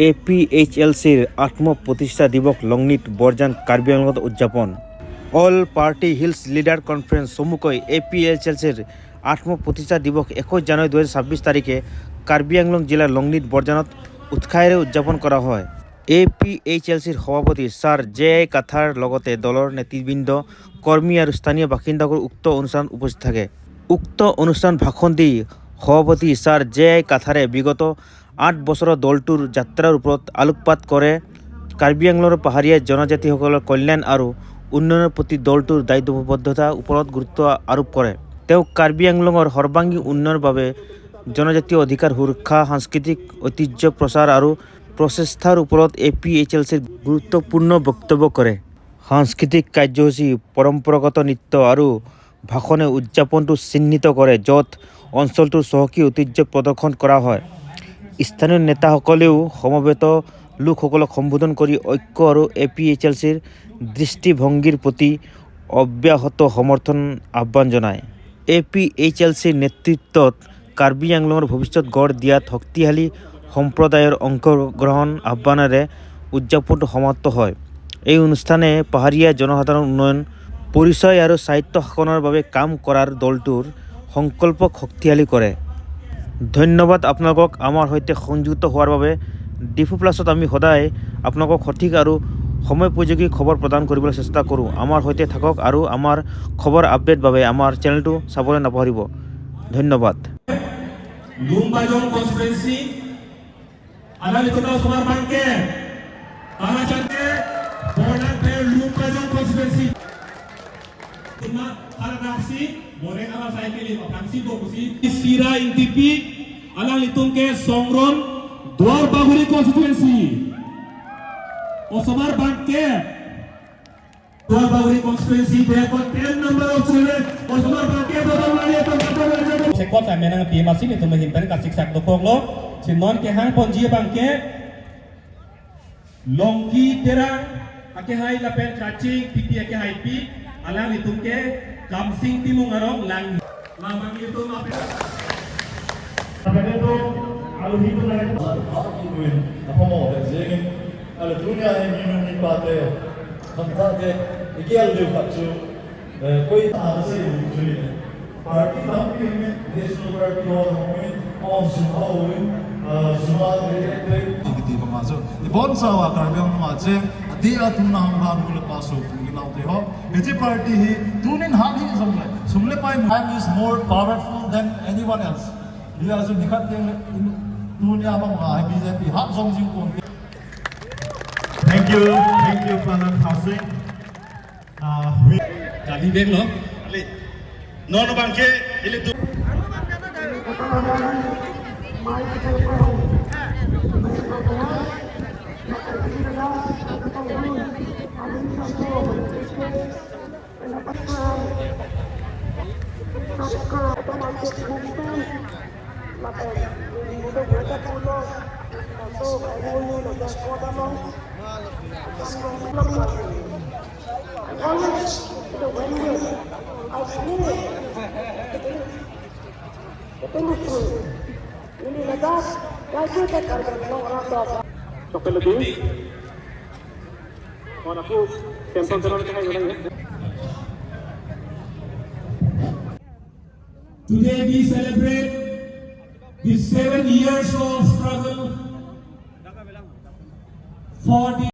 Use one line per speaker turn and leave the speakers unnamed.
APHLCৰ আত্মপ্ৰতিষ্ঠা দিৱস লংনিত বৰজান কাৰ্বি আংলঙত উদযাপন। All party hills leader conference চমুকৈ APHLCৰ আত্মপ্ৰতিষ্ঠা দিৱস 21 জানুৱাৰী 2026 তাৰিখে কাৰ্বি আংলং জিলাৰ লংনিত বৰজানত উৎসাহেৰে উদযাপন কৰা হয়। APHLCৰ সভাপতি ছাৰ JI কাথাৰ লগতে দলৰ নেতৃবৃন্দ, কৰ্মী আৰু স্থানীয় বাসিন্দাসকল উক্ত অনুষ্ঠানত উপস্থিত থাকে। উক্ত অনুষ্ঠানত ভাষণ দি সভাপতি ছাৰ JI কাথাৰে বিগত 8 বছৰৰ দলটোৰ যাত্ৰাৰ ওপৰত আলোকপাত কৰে। কাৰ্বি আংলঙৰ পাহাৰীয়া জনজাতিসকলৰ কল্যাণ আৰু উন্নয়নৰ প্ৰতি দলটোৰ দায়িত্ববদ্ধতাৰ ওপৰত গুৰুত্ব আৰোপ কৰে। তেওঁ কাৰ্বি আংলঙৰ সৰ্বাংগীন উন্নয়নৰ বাবে জনজাতীয় অধিকাৰ সুৰক্ষা, সাংস্কৃতিক ঐতিহ্য প্ৰচাৰ আৰু প্ৰচেষ্টাৰ ওপৰত APHLCৰ গুৰুত্বপূৰ্ণ বক্তব্য কৰে। সাংস্কৃতিক কাৰ্যসূচী, পৰম্পৰাগত নৃত্য আৰু ভাষণে উদযাপনটো চিহ্নিত কৰে, য'ত অঞ্চলটোৰ চহকী ঐতিহ্য প্ৰদৰ্শন কৰা হয়। স্থানীয় নেতাসকলেও সমবেত লোকসকলক সম্বোধন কৰি ঐক্য আৰু APHLCৰ দৃষ্টিভংগীৰ প্ৰতি অব্যাহত সমৰ্থন আহ্বান জনায়। APHLCৰ নেতৃত্বত কাৰ্বি আংলঙৰ ভৱিষ্যত গঢ় দিয়াত শক্তিশালী সম্প্ৰদায়ৰ অংশগ্ৰহণ আহ্বানেৰে উদযাপনটো সমাপ্ত হয়। এই অনুষ্ঠানে পাহাৰীয়া জনসাধাৰণৰ উন্নয়ন, পৰিচয় আৰু স্বায়ত্ব শাসনৰ বাবে কাম কৰাৰ দলটোৰ সংকল্পক শক্তিশালী কৰে। ধন্যবাদ আপোনালোকক আমাৰ সৈতে সংযুক্ত হোৱাৰ বাবে। ডিফু প্লাছত আমি সদায় আপোনালোকক সঠিক আৰু সময়োপযোগী খবৰ প্ৰদান কৰিবলৈ চেষ্টা কৰোঁ। আমাৰ সৈতে থাকক আৰু আমাৰ খবৰ আপডেট বাবে আমাৰ চেনেলটো চাবলৈ নাপাহৰিব। ধন্যবাদ।
Lumbajong constituency ada di Kota Sumar Bangke para canke border player Lumbajong constituency tuma ala nasi boreng ala cycle pakamsi bokusi sira intipi ala litungke Songron Dwar Bahuri constituency o Sumar Bangke Dwar Bahuri constituency dia kon 10 number of children o Sumar Bangke Bawali to sekot sa menang pi masin itu menghimpan kasih sak dokong lo sinon ke hang ponji bangke longki terang ake hai lapen kacing pipi ake hai pi alang itung ke kamsing timung arong lang mamang itu mape itu alu hitu lagi
arguing apomo zeggen ala dunia ini ni pate kontate ikial de kacu koi taase ujui party company में national party और हमें और सुहावन सुहावन related किती बंगाजो इबन सावा carbon माचे अति अतुना हम भाग मुले पासो पुगी लाते हो ये पार्टी ही तुनिन हाल ही सुमले पाई time is more powerful than anyone else dia azu nikat yang dunia bangga BJP hak song jing kon thank you Planan Housing we
jadi beng lo
nono bangke ile tu
ini legas lagi tekan orang tua
sampai lebih mohon aku tempel terus kena ya. Today we celebrate the 7 years of struggle for the